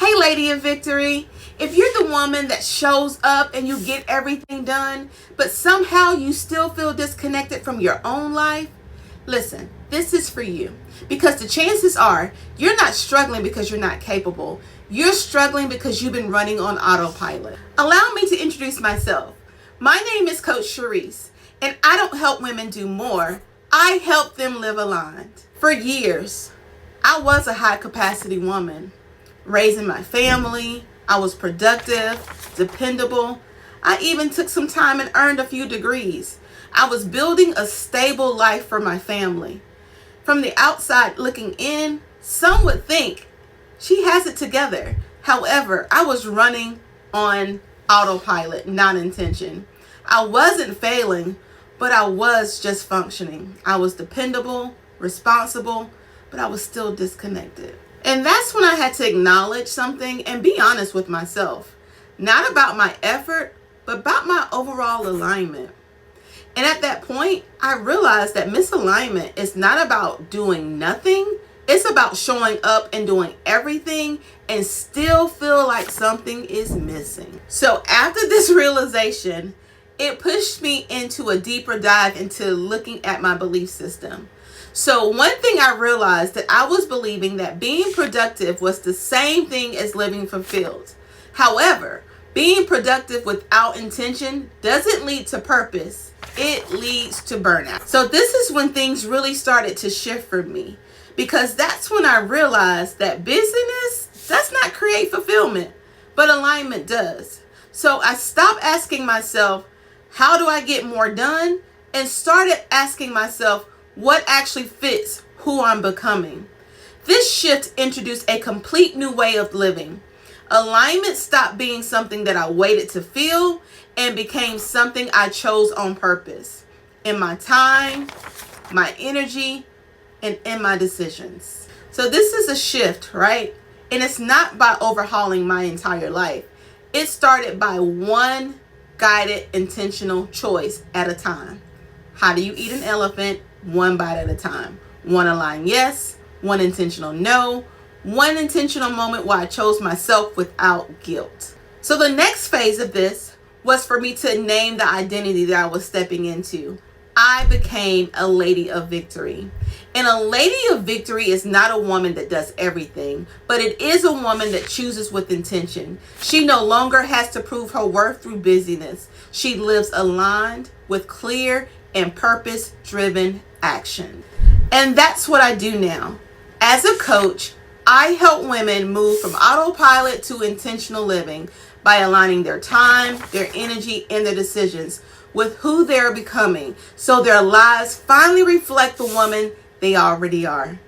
Hey, Lady of Victory. If you're the woman that shows up and you get everything done, but somehow you still feel disconnected from your own life, listen, this is for you. Because the chances are you're not struggling because you're not capable. You're struggling because you've been running on autopilot. Allow me to introduce myself. My name is Coach Sharis, and I don't help women do more. I help them live aligned. For years, I was a high capacity woman. Raising my family, I was productive, dependable. I even took some time and earned a few degrees. I was building a stable life for my family. From the outside looking in, some would think she has it together. However, I was running on autopilot, not intention. I wasn't failing, but I was just functioning. I was dependable, responsible, but I was still disconnected. And that's when I had to acknowledge something and be honest with myself. Not about my effort, but about my overall alignment. And at that point, I realized that misalignment is not about doing nothing. It's about showing up and doing everything and still feel like something is missing. So after this realization, it pushed me into a deeper dive into looking at my belief system. So one thing I realized that I was believing that being productive was the same thing as living fulfilled. However, being productive without intention doesn't lead to purpose. It leads to burnout. So this is when things really started to shift for me, because that's when I realized that busyness does not create fulfillment, but alignment does. So I stopped asking myself, how do I get more done? And started asking myself, what actually fits who I'm becoming? This shift introduced a complete new way of living. Alignment stopped being something that I waited to feel and became something I chose on purpose in my time, my energy, and in my decisions. So this is a shift, right? And it's not by overhauling my entire life. It started by one guided, intentional choice at a time. How do you eat an elephant? One bite at a time. One aligned yes, one intentional no, one intentional moment where I chose myself without guilt. So the next phase of this was for me to name the identity that I was stepping into. I became a lady of victory. And a lady of victory is not a woman that does everything, but it is a woman that chooses with intention. She no longer has to prove her worth through busyness. She lives aligned with clear and purpose-driven action. And that's what I do now. As a coach, I help women move from autopilot to intentional living by aligning their time, their energy, and their decisions with who they're becoming, so their lives finally reflect the woman they already are.